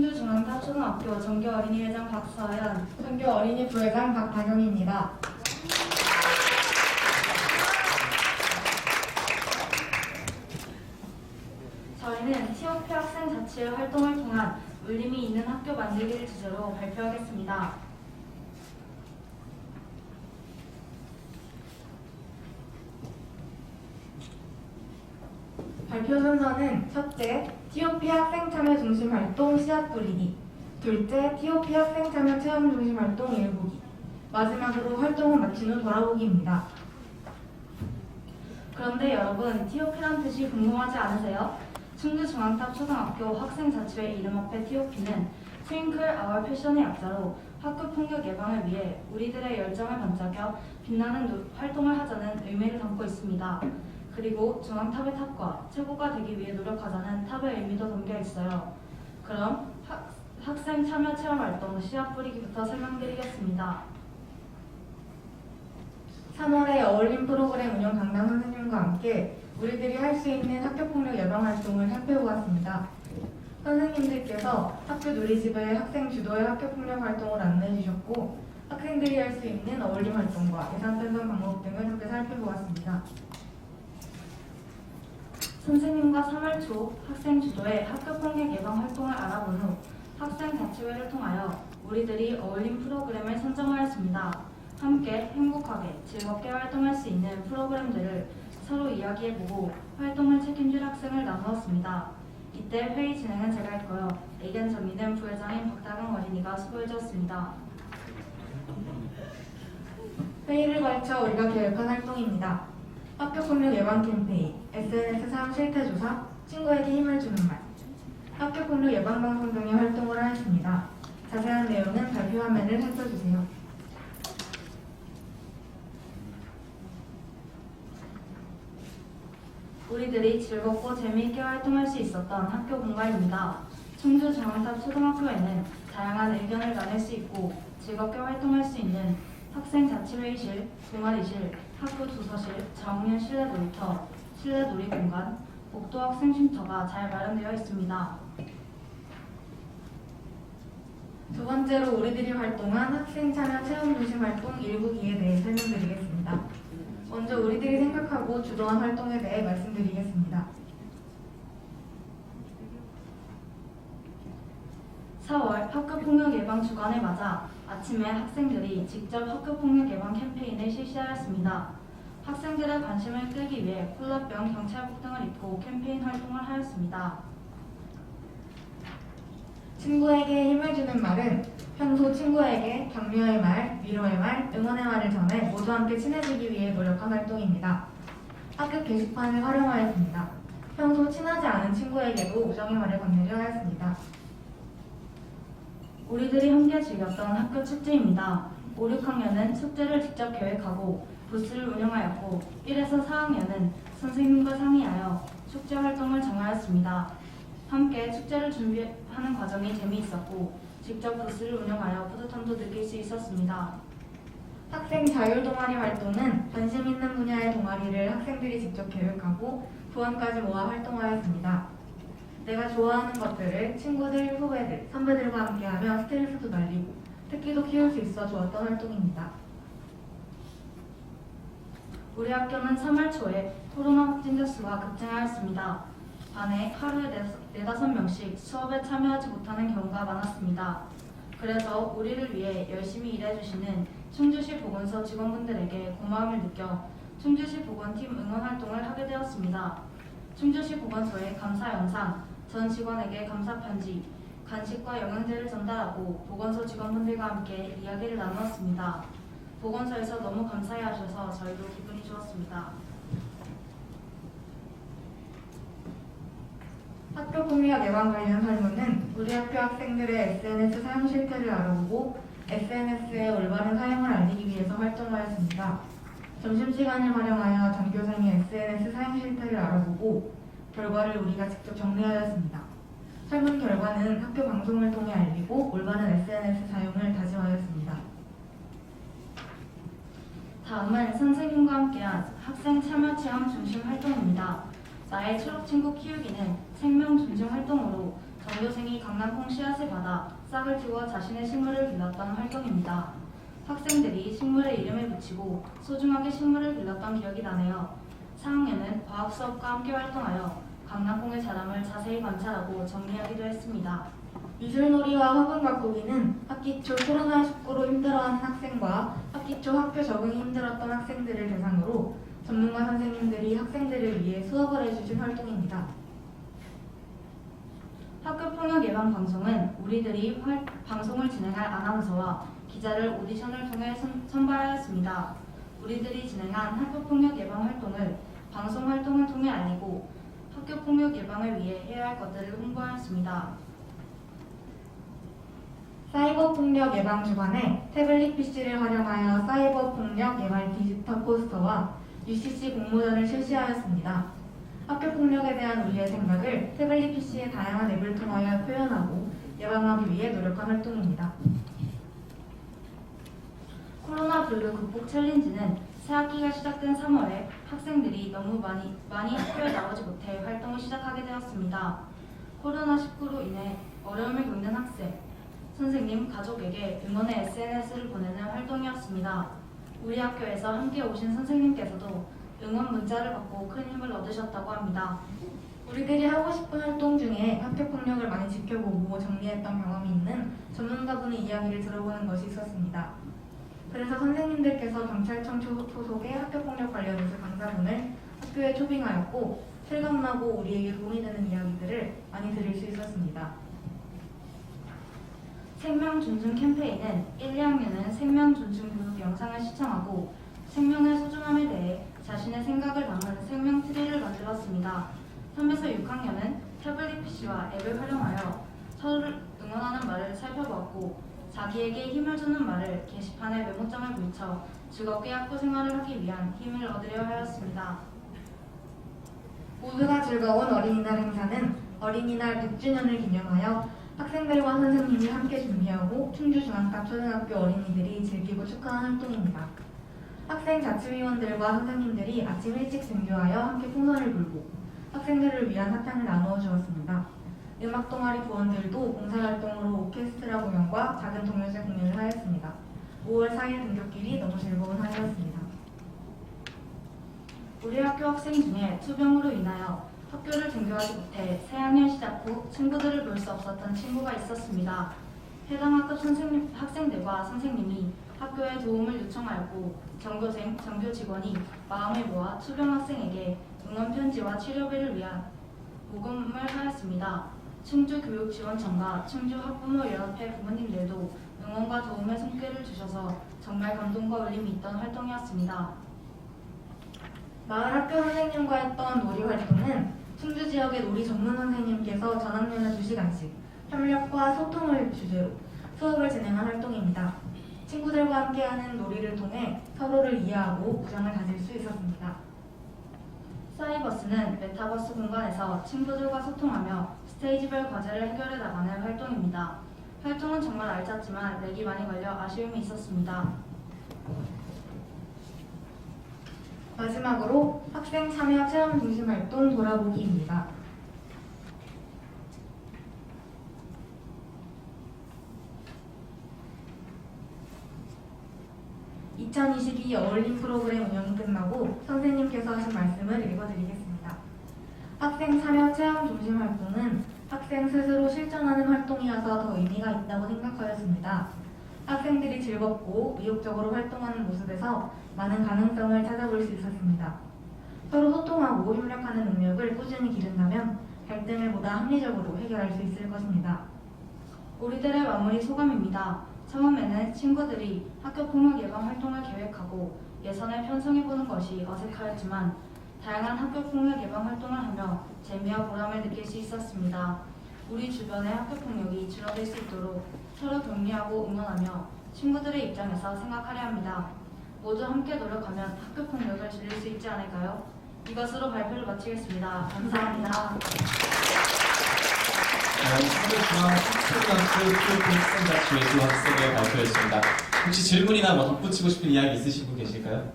충주중앙탑초등학교 정교어린이회장 박서연, 정교어린이 부회장 박다경입니다. 저희는 TOP 학생 자치회 활동을 통한 울림이 있는 학교 만들기를 주제로 발표하겠습니다. 발표 순서는 첫째, TOP 학생 참여 중심 활동 씨앗 뿌리기, 둘째, TOP 학생 참여 체험 중심 활동 일보기, 마지막으로 활동을 마친 후 돌아보기입니다. 그런데 여러분, TOP란 뜻이 궁금하지 않으세요? 충주중앙탑초등학교 학생자치회 이름 앞에 TOP는 Twinkle Our Passion의 약자로 학교 폭력 예방을 위해 우리들의 열정을 반짝여 빛나는 활동을 하자는 의미를 담고 있습니다. 그리고 중앙탑의 탑과 최고가 되기 위해 노력하자는 탑의 의미도 담겨 있어요. 그럼 학생 참여 체험 활동 씨앗 뿌리기부터 설명드리겠습니다. 3월에 어울림 프로그램 운영 담당 선생님과 함께 우리들이 할 수 있는 학교폭력 예방 활동을 살펴보았습니다. 선생님들께서 학교 누리집의 학생 주도의 학교폭력 활동을 안내해 주셨고 학생들이 할 수 있는 어울림 활동과 예산 편성 방법 등을 함께 살펴보았습니다. 선생님과 3월 초 학생 주도의 학교폭력 예방 활동을 알아본 후 학생자치회를 통하여 우리들이 어울림 프로그램을 선정하였습니다. 함께 행복하게 즐겁게 활동할 수 있는 프로그램들을 서로 이야기해보고 활동을 책임질 학생을 나누었습니다. 이때 회의 진행은 제가 했고요. 의견 정리는 부회장인 박다경 어린이가 수고해주었습니다. 회의를 거쳐 우리가 계획한 활동입니다. 학교폭력 예방 캠페인, SNS 사용 실태 조사, 친구에게 힘을 주는 말, 학교폭력 예방 방송 등의 활동을 하였습니다. 자세한 내용은 발표 화면을 살펴주세요. 우리들이 즐겁고 재미있게 활동할 수 있었던 학교 공간입니다. 충주중앙탑 초등학교에는 다양한 의견을 나눌 수 있고 즐겁게 활동할 수 있는 학생자치회의실, 동아리실, 학교 도서실, 저학년 실내 놀이터, 실내 놀이공간, 복도 학생 쉼터가 잘 마련되어 있습니다. 두 번째로 우리들이 활동한 학생 참여 체험 중심 활동 일부기에 대해 설명드리겠습니다. 먼저 우리들이 생각하고 주도한 활동에 대해 말씀드리겠습니다. 4월 학교폭력 예방 주간을 맞아 아침에 학생들이 직접 학교폭력 예방 캠페인을 실시하였습니다. 학생들의 관심을 끌기 위해 콜라병, 경찰복 등을 입고 캠페인 활동을 하였습니다. 친구에게 힘을 주는 말은 평소 친구에게 격려의 말, 위로의 말, 응원의 말을 전해 모두 함께 친해지기 위해 노력한 활동입니다. 학교 게시판을 활용하였습니다. 평소 친하지 않은 친구에게도 우정의 말을 건네려 하였습니다. 우리들이 함께 즐겼던 학교 축제입니다. 5, 6학년은 축제를 직접 계획하고 부스를 운영하였고 1에서 4학년은 선생님과 상의하여 축제 활동을 정하였습니다. 함께 축제를 준비하는 과정이 재미있었고 직접 부스를 운영하여 뿌듯함도 느낄 수 있었습니다. 학생 자율동아리 활동은 관심 있는 분야의 동아리를 학생들이 직접 계획하고 도안까지 모아 활동하였습니다. 내가 좋아하는 것들을 친구들, 후배들, 선배들과 함께하며 스트레스도 날리고 특기도 키울 수 있어 좋았던 활동입니다. 우리 학교는 3월 초에 코로나 확진자 수가 급증하였습니다. 반에 하루에 4~5명씩 수업에 참여하지 못하는 경우가 많았습니다. 그래서 우리를 위해 열심히 일해주시는 충주시 보건소 직원분들에게 고마움을 느껴 충주시 보건팀 응원 활동을 하게 되었습니다. 충주시 보건소의 감사 영상, 전 직원에게 감사 편지, 간식과 영양제를 전달하고 보건소 직원분들과 함께 이야기를 나누었습니다. 보건소에서 너무 감사해 하셔서 저희도 기분이 좋았습니다. 학교폭력 예방 관련 설문은 우리 학교 학생들의 SNS 사용 실태를 알아보고 SNS의 올바른 사용을 알리기 위해서 활동하였습니다. 점심시간을 활용하여 전교생의 SNS 사용 실태를 알아보고 결과를 우리가 직접 정리하였습니다. 설문 결과는 학교 방송을 통해 알리고 올바른 SNS 사용을 다짐하였습니다. 다음은 선생님과 함께한 학생 참여 체험 중심 활동입니다. 나의 초록친구 키우기는 생명 존중 활동으로 전교생이 강낭콩 씨앗을 받아 싹을 틔워 자신의 식물을 길렀던 활동입니다. 학생들이 식물에 이름을 붙이고 소중하게 식물을 길렀던 기억이 나네요. 4학년은 과학 수업과 함께 활동하여 강낭콩의 자람을 자세히 관찰하고 정리하기도 했습니다. 미술놀이와 화분 가꾸기는 학기 초 코로나19로 힘들어하는 학생과 학기 초 학교 적응이 힘들었던 학생들을 대상으로 전문가 선생님들이 학생들을 위해 수업을 해주신 활동입니다. 학교폭력 예방 방송은 우리들이 방송을 진행할 아나운서와 기자를 오디션을 통해 선발하였습니다. 우리들이 진행한 학교폭력 예방 활동을 방송 활동을 통해 알리고 학교폭력 예방을 위해 해야 할 것들을 홍보하였습니다. 사이버 폭력 예방 주간에 태블릿 PC를 활용하여 사이버 폭력 예방 디지털 포스터와 UCC 공모전을 실시하였습니다. 학교 폭력에 대한 우리의 생각을 태블릿 PC의 다양한 앱을 통하여 표현하고 예방하기 위해 노력한 활동입니다. 코로나 블루 극복 챌린지는 새학기가 시작된 3월에 학생들이 너무 많이 학교에 나오지 못해 활동을 시작하게 되었습니다. 코로나19로 인해 어려움을 겪는 학생, 선생님, 가족에게 응원의 SNS를 보내는 활동이었습니다. 우리 학교에서 함께 오신 선생님께서도 응원 문자를 받고 큰 힘을 얻으셨다고 합니다. 우리들이 하고 싶은 활동 중에 학교 폭력을 많이 지켜보고 정리했던 경험이 있는 전문가분의 이야기를 들어보는 것이 있었습니다. 그래서 선생님들께서 경찰청 소속의 학교 폭력 관련해서 강사분을 학교에 초빙하였고 실감나고 우리에게 도움이 되는 이야기들을 많이 들을 수 있었습니다. 생명 존중 캠페인은 1, 2학년은 생명 존중 교육 영상을 시청하고 생명의 소중함에 대해 자신의 생각을 담은 생명 트리를 만들었습니다. 3에서 6학년은 태블릿 PC와 앱을 활용하여 서로를 응원하는 말을 살펴보았고 자기에게 힘을 주는 말을 게시판에 메모장을 붙여 즐겁게 학교 생활을 하기 위한 힘을 얻으려 하였습니다. 모두가 즐거운 어린이날 행사는 어린이날 100주년을 기념하여 학생들과 선생님이 함께 준비하고 충주중앙탑 초등학교 어린이들이 즐기고 축하한 활동입니다. 학생 자치위원들과 선생님들이 아침 일찍 등교하여 함께 풍선을 불고 학생들을 위한 사탕을 나누어 주었습니다. 음악 동아리 부원들도 봉사활동으로 오케스트라 공연과 작은 동요제 공연을 하였습니다. 5월 4일 등교길이 너무 즐거운 하루였습니다. 우리 학교 학생 중에 투병으로 인하여 학교를 등교하지 못해 새학년 시작 후 친구들을 볼 수 없었던 친구가 있었습니다. 해당 학급 학생들과 선생님이 학교에 도움을 요청하였고 전교생, 전교 직원이 마음을 모아 투병 학생에게 응원 편지와 치료비를 위한 모금을 하였습니다. 충주교육지원청과 충주학부모연합회 부모님들도 응원과 도움의 손길을 주셔서 정말 감동과 울림이 있던 활동이었습니다. 마을 학교 선생님과 했던 놀이 활동은 충주 지역의 놀이 전문 선생님께서 전학년에 2시간씩 협력과 소통을 주제로 수업을 진행한 활동입니다. 친구들과 함께하는 놀이를 통해 서로를 이해하고 우정을 가질 수 있었습니다. 사이버스는 메타버스 공간에서 친구들과 소통하며 스테이지별 과제를 해결해 나가는 활동입니다. 활동은 정말 알찼지만 렉이 많이 걸려 아쉬움이 있었습니다. 마지막으로 학생 참여 체험 중심 활동 돌아보기입니다. 2022 어울림 프로그램 운영이 끝나고 선생님께서 하신 말씀을 읽어드리겠습니다. 학생 참여 체험 중심 활동은 학생 스스로 실천하는 활동이어서 더 의미가 있다고 생각하였습니다. 학생들이 즐겁고 의욕적으로 활동하는 모습에서 많은 가능성을 찾아볼 수 있었습니다. 서로 소통하고 협력하는 능력을 꾸준히 기른다면 갈등을 보다 합리적으로 해결할 수 있을 것입니다. 우리들의 마무리 소감입니다. 처음에는 친구들이 학교폭력 예방 활동을 계획하고 예산을 편성해보는 것이 어색하였지만 다양한 학교폭력 예방 활동을 하며 재미와 보람을 느낄 수 있었습니다. 우리 주변의 학교폭력이 줄어들 수 있도록 서로 격려하고 응원하며 친구들의 입장에서 생각하려 합니다. 모두 함께 노력하면 학교폭력을 줄일 수 있지 않을까요? 이것으로 발표를 마치겠습니다. 감사합니다. 서울중앙초등학교 학생자치회수 학생의 발표였습니다. 혹시 질문이나 뭐 덧붙이고 싶은 이야기 있으신 분 계실까요?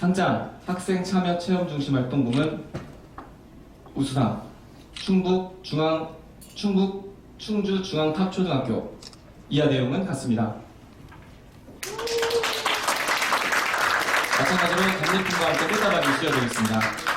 상장 학생 참여 체험 중심 활동 부문 우수상 충주 중앙탑초등학교. 이하 내용은 같습니다. 마찬가지로 단체품과 함께 꽃다발이 씌워드리겠습니다.